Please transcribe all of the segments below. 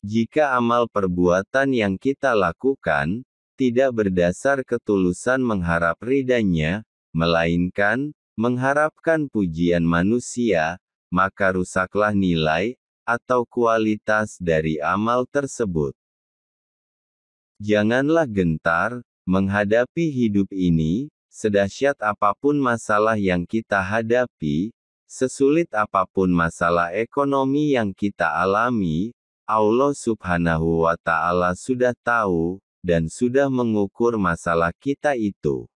Jika amal perbuatan yang kita lakukan, tidak berdasar ketulusan mengharap ridha-Nya, melainkan, mengharapkan pujian manusia, maka rusaklah nilai, atau kualitas dari amal tersebut. Janganlah gentar, menghadapi hidup ini, sedahsyat apapun masalah yang kita hadapi, sesulit apapun masalah ekonomi yang kita alami, Allah Subhanahu wa Ta'ala sudah tahu, dan sudah mengukur masalah kita itu.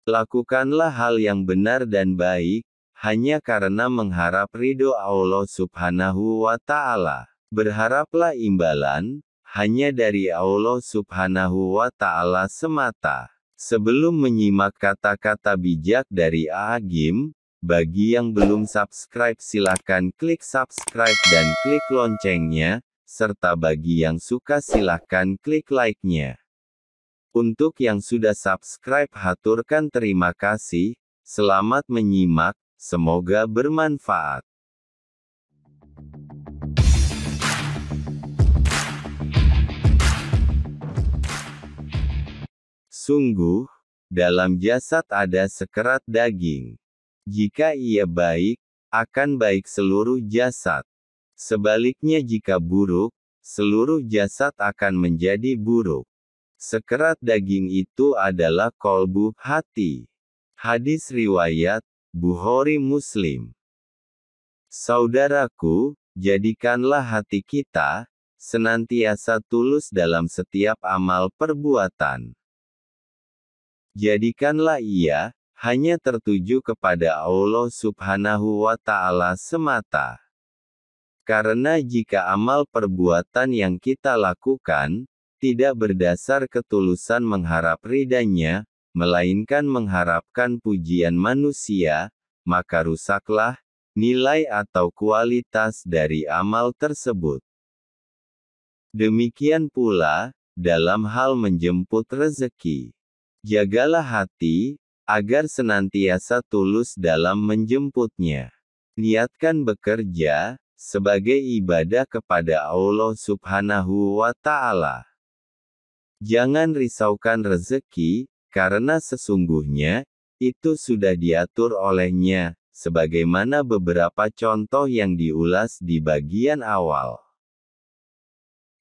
Lakukanlah hal yang benar dan baik, hanya karena mengharap ridho Allah Subhanahu wa Ta'ala. Berharaplah imbalan, hanya dari Allah Subhanahu wa Ta'ala semata. Sebelum menyimak kata-kata bijak dari Agim, bagi yang belum subscribe silakan klik subscribe dan klik loncengnya, serta bagi yang suka silakan klik like-nya. Untuk yang sudah subscribe haturkan terima kasih, selamat menyimak, semoga bermanfaat. Sungguh, dalam jasad ada sekerat daging. Jika ia baik, akan baik seluruh jasad. Sebaliknya jika buruk, seluruh jasad akan menjadi buruk. Sekerat daging itu adalah kolbu, hati. Hadis riwayat Bukhari Muslim. Saudaraku, jadikanlah hati kita senantiasa tulus dalam setiap amal perbuatan. Jadikanlah ia hanya tertuju kepada Allah Subhanahu wa Ta'ala semata. Karena jika amal perbuatan yang kita lakukan tidak berdasar ketulusan mengharap ridha-Nya, melainkan mengharapkan pujian manusia, maka rusaklah nilai atau kualitas dari amal tersebut. Demikian pula dalam hal menjemput rezeki. Jagalah hati, agar senantiasa tulus dalam menjemputnya. Niatkan bekerja, sebagai ibadah kepada Allah Subhanahu wa Ta'ala. Jangan risaukan rezeki, karena sesungguhnya, itu sudah diatur olehnya, sebagaimana beberapa contoh yang diulas di bagian awal.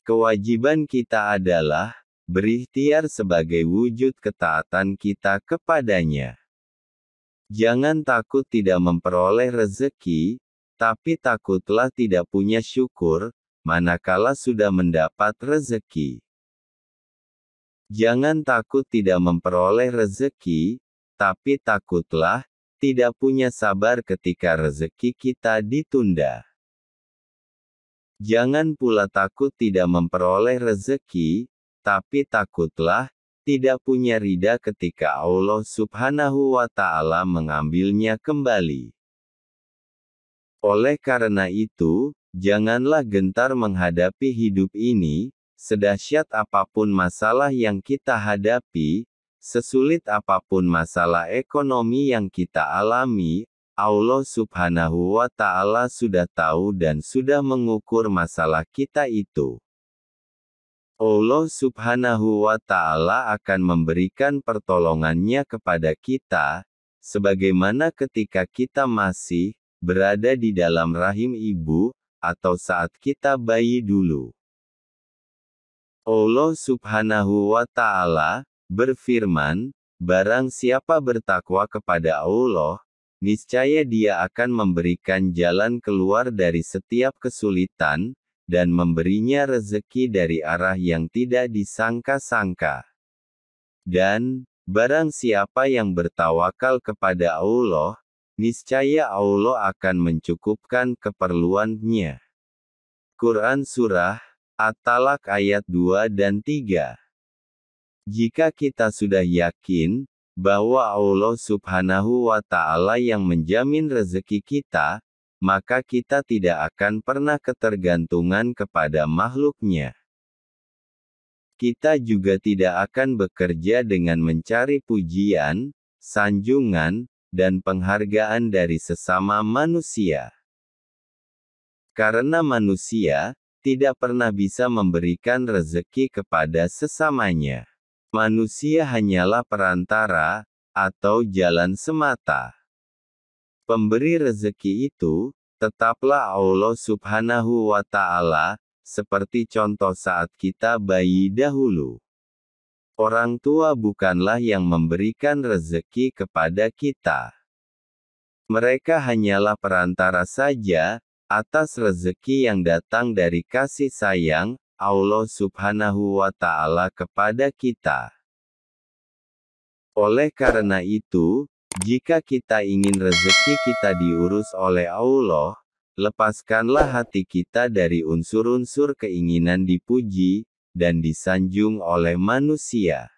Kewajiban kita adalah berikhtiar sebagai wujud ketaatan kita kepadanya. Jangan takut tidak memperoleh rezeki, tapi takutlah tidak punya syukur, manakala sudah mendapat rezeki. Jangan takut tidak memperoleh rezeki, tapi takutlah tidak punya sabar ketika rezeki kita ditunda. Jangan pula takut tidak memperoleh rezeki, tapi takutlah tidak punya ridha ketika Allah Subhanahu wa Ta'ala mengambilnya kembali. Oleh karena itu, janganlah gentar menghadapi hidup ini, sedahsyat apapun masalah yang kita hadapi, sesulit apapun masalah ekonomi yang kita alami, Allah Subhanahu wa Ta'ala sudah tahu dan sudah mengukur masalah kita itu. Allah Subhanahu wa Ta'ala akan memberikan pertolongannya kepada kita, sebagaimana ketika kita masih berada di dalam rahim ibu, atau saat kita bayi dulu. Allah Subhanahu wa Ta'ala berfirman, barang siapa bertakwa kepada Allah, niscaya Dia akan memberikan jalan keluar dari setiap kesulitan, dan memberinya rezeki dari arah yang tidak disangka-sangka. Dan, barang siapa yang bertawakal kepada Allah, niscaya Allah akan mencukupkan keperluannya. Quran Surah At-Talaq ayat 2 dan 3. Jika kita sudah yakin bahwa Allah Subhanahu wa Ta'ala yang menjamin rezeki kita, maka kita tidak akan pernah ketergantungan kepada makhluknya. Kita juga tidak akan bekerja dengan mencari pujian, sanjungan, dan penghargaan dari sesama manusia. Karena manusia tidak pernah bisa memberikan rezeki kepada sesamanya. Manusia hanyalah perantara, atau jalan semata. Pemberi rezeki itu, tetaplah Allah Subhanahu wa Ta'ala, seperti contoh saat kita bayi dahulu. Orang tua bukanlah yang memberikan rezeki kepada kita. Mereka hanyalah perantara saja, atas rezeki yang datang dari kasih sayang Allah Subhanahu wa Ta'ala kepada kita. Oleh karena itu, jika kita ingin rezeki kita diurus oleh Allah, lepaskanlah hati kita dari unsur-unsur keinginan dipuji dan disanjung oleh manusia.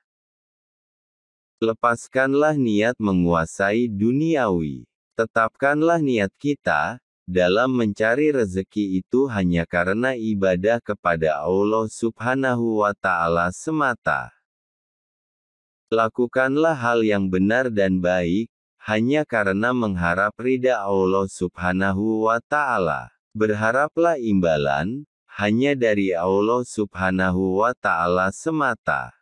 Lepaskanlah niat menguasai duniawi. Tetapkanlah niat kita dalam mencari rezeki itu hanya karena ibadah kepada Allah Subhanahu wa Ta'ala semata. Lakukanlah hal yang benar dan baik hanya karena mengharap ridha Allah Subhanahu wa Ta'ala. Berharaplah imbalan hanya dari Allah Subhanahu wa Ta'ala semata.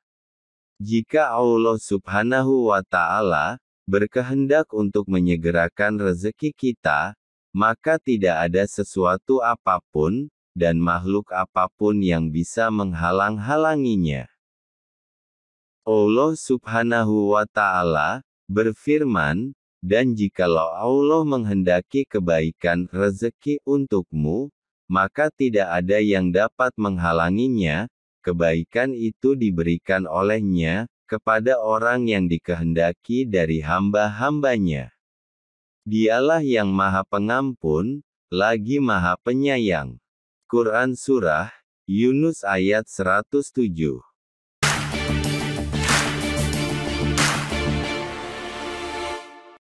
Jika Allah Subhanahu wa Ta'ala berkehendak untuk menyegerakan rezeki kita, maka tidak ada sesuatu apapun dan makhluk apapun yang bisa menghalang-halanginya. Allah Subhanahu wa Ta'ala berfirman, dan jikalau Allah menghendaki kebaikan rezeki untukmu, maka tidak ada yang dapat menghalanginya. Kebaikan itu diberikan olehnya kepada orang yang dikehendaki dari hamba-hambanya. Dialah yang Maha Pengampun, lagi Maha Penyayang. Quran Surah Yunus ayat 107.